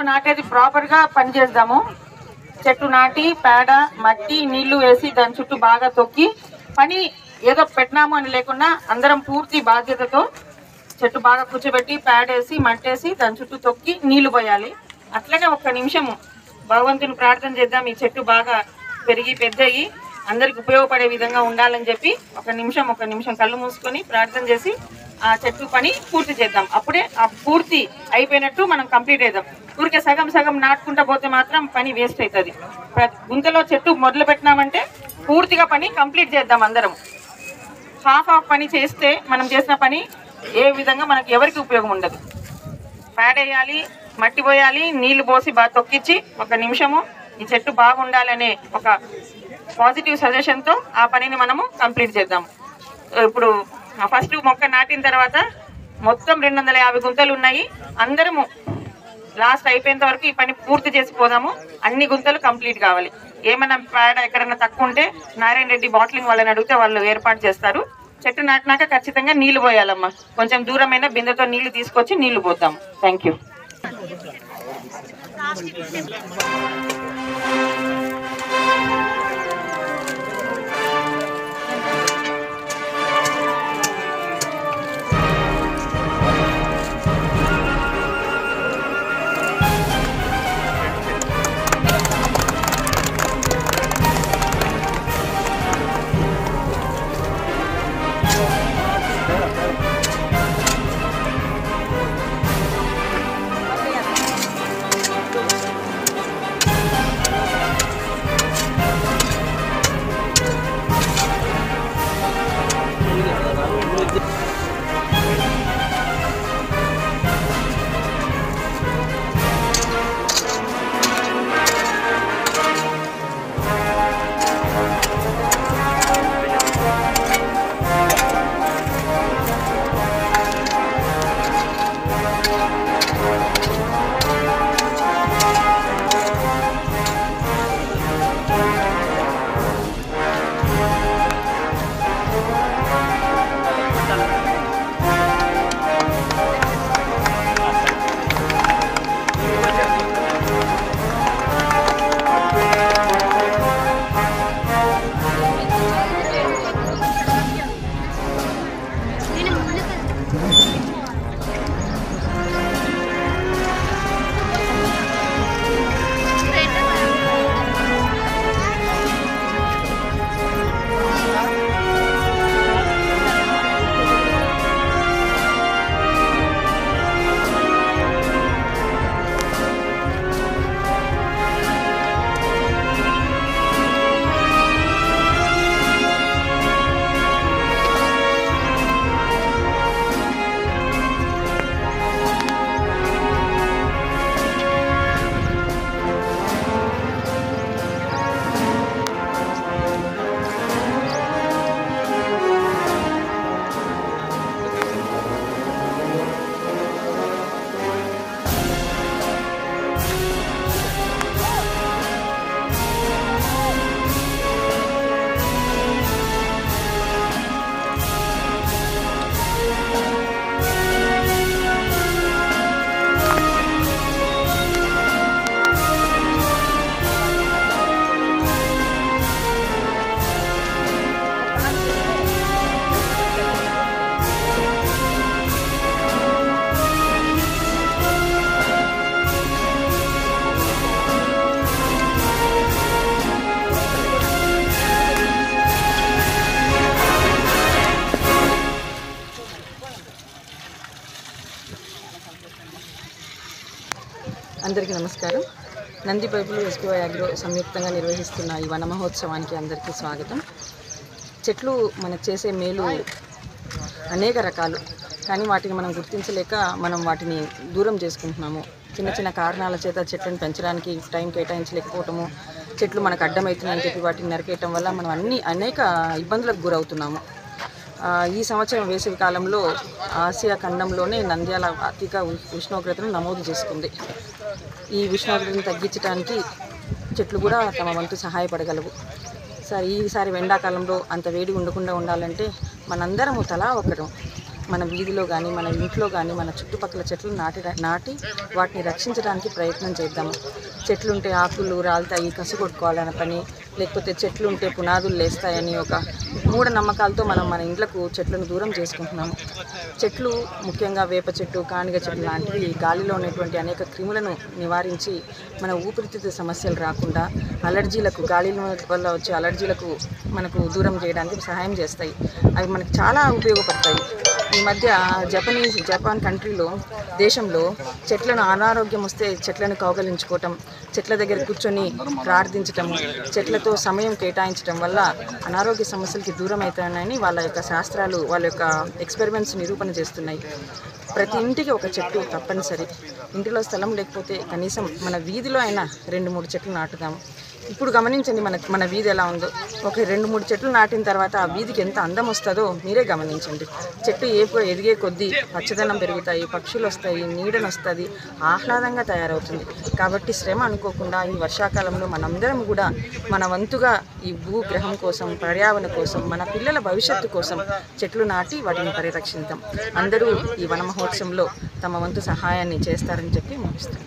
నాటేది ప్రాపర్గా పని చేద్దాము. చెట్టు నాటి పేడ మట్టి నీళ్లు వేసి దాని చుట్టూ బాగా తొక్కి పని ఏదో పెట్టినాము అని లేకుండా అందరం పూర్తి బాధ్యతతో చెట్టు బాగా కూర్చోబెట్టి పేడేసి మట్టేసి దాని చుట్టూ తొక్కి నీళ్లు పోయాలి. అట్లాగే 1 నిమిషము భగవంతుని ప్రార్థన చేద్దాం, ఈ చెట్టు బాగా పెరిగి పెద్దయి అందరికి ఉపయోగపడే విధంగా ఉండాలని చెప్పి 1 నిమిషం కళ్ళు మూసుకొని ప్రార్థన చేసి ఆ చెట్టు పని పూర్తి చేద్దాం. అప్పుడే ఆ పూర్తి అయిపోయినట్టు మనం కంప్లీట్ చేద్దాం. ఊరికే సగం నాటుకుంటా పోతే మాత్రం పని వేస్ట్ అవుతుంది. గుంతలో చెట్టు మొదలు పెట్టినామంటే పూర్తిగా పని కంప్లీట్ చేద్దాం. అందరం హాఫ్ పని చేస్తే మనం చేసిన పని ఏ విధంగా మనకి ఎవరికి ఉపయోగం ఉండదు. పేడేయాలి, మట్టి పోయాలి, నీళ్లు పోసి బాగా తొక్కించి 1 నిమిషము ఈ చెట్టు బాగుండాలనే ఒక పాజిటివ్ సజెషన్తో ఆ పనిని మనము కంప్లీట్ చేద్దాం. ఇప్పుడు ఫస్ట్ మొక్క నాటిన తర్వాత మొత్తం 250 గుంతలు ఉన్నాయి. అందరము లాస్ట్ అయిపోయేంత వరకు ఈ పని పూర్తి చేసి పోదాము. అన్ని గుంతలు కంప్లీట్ కావాలి. ఏమైనా పేడ ఎక్కడన్నా తక్కువ ఉంటే నారాయణ రెడ్డి బాటిలింగ్ వాళ్ళని అడిగితే వాళ్ళు ఏర్పాటు చేస్తారు. చెట్టు నాటినాక ఖచ్చితంగా నీళ్లు పోయాలమ్మా. కొంచెం దూరమైన బిందెతో నీళ్లు తీసుకొచ్చి నీళ్లు పోద్దాం. Thank you. అందరికీ నమస్కారం. నంది పైపులు ఎస్పీవై అగ్రో సంయుక్తంగా నిర్వహిస్తున్న ఈ వన మహోత్సవానికి అందరికీ స్వాగతం. చెట్లు మనకు చేసే మేలు అనేక రకాలు, కానీ వాటిని మనం గుర్తించలేక మనం వాటిని దూరం చేసుకుంటున్నాము. చిన్న చిన్న కారణాల చేత చెట్లను పెంచడానికి టైం కేటాయించలేకపోవటము, చెట్లు మనకు అడ్డమవుతున్నాయని చెప్పి వాటిని నరికేయటం వల్ల మనం అనేక ఇబ్బందులకు గురవుతున్నాము. ఈ సంవత్సరం వేసవి కాలంలో ఆసియా ఖండంలోనే నంద్యాల అధిక ఉష్ణోగ్రతను నమోదు చేసుకుంది. ఈ ఉష్ణోగ్రతను తగ్గించడానికి చెట్లు కూడా తమ వంతు సహాయపడగలవు. ఈసారి ఎండాకాలంలో అంత వేడి ఉండకుండా ఉండాలంటే మనందరము తలా ఒకరు మన వీధిలో కానీ మన ఇంట్లో కానీ మన చుట్టుపక్కల చెట్లు నాటి వాటిని రక్షించడానికి ప్రయత్నం చేద్దాము. చెట్లు ఉంటే ఆకులు రాలుతాయి, కసు కొట్టుకోవాలన్న పని, లేకపోతే చెట్లు ఉంటే పునాదులు లేస్తాయని ఒక మూఢనమ్మకాలతో మనం మన ఇండ్లకు చెట్లను దూరం చేసుకుంటున్నాము. చెట్లు ముఖ్యంగా వేప చెట్టు, కానిగ చెట్టు లాంటివి గాలిలో ఉన్నటువంటి అనేక క్రిములను నివారించి మన ఊపిరితిత్తు సమస్యలు రాకుండా అలర్జీలకు, గాలి వల్ల వచ్చే అలర్జీలకు మనకు దూరం చేయడానికి సహాయం చేస్తాయి. అవి మనకు చాలా ఉపయోగపడతాయి. ఈ మధ్య జపాన్ కంట్రీలో, దేశంలో చెట్లను అనారోగ్యం వస్తే చెట్లను కౌగలించుకోవటం, చెట్ల దగ్గర కూర్చొని ప్రార్థించటం, చెట్లతో సమయం కేటాయించడం వల్ల అనారోగ్య సమస్యలకి దూరం అవుతాయని వాళ్ళ యొక్క శాస్త్రాలు, వాళ్ళ యొక్క ఎక్స్పెరిమెంట్స్ నిరూపణ చేస్తున్నాయి. ప్రతి ఇంటికి ఒక చెట్టు తప్పనిసరి. ఇంటిలో స్థలం లేకపోతే కనీసం మన వీధిలో అయినా 2-3 చెట్లు నాటుదాము. ఇప్పుడు గమనించండి మన వీధి ఎలా ఉందో. ఒక 2-3 చెట్లు నాటిన తర్వాత ఆ వీధికి ఎంత అందం వస్తుందో మీరే గమనించండి. చెట్టు ఎదిగే కొద్దీ పచ్చదనం పెరుగుతాయి, పక్షులు వస్తాయి, నీడను వస్తుంది, ఆహ్లాదంగా తయారవుతుంది. కాబట్టి శ్రమ అనుకోకుండా ఈ వర్షాకాలంలో మనందరం కూడా మన వంతుగా ఈ భూగ్రహం కోసం, పర్యావరణ కోసం, మన పిల్లల భవిష్యత్తు కోసం చెట్లు నాటి వాటిని పరిరక్షిద్దాం. అందరూ ఈ వన మహోత్సవంలో తమ వంతు సహాయాన్ని చేస్తారని చెప్పి ముగిస్తాం.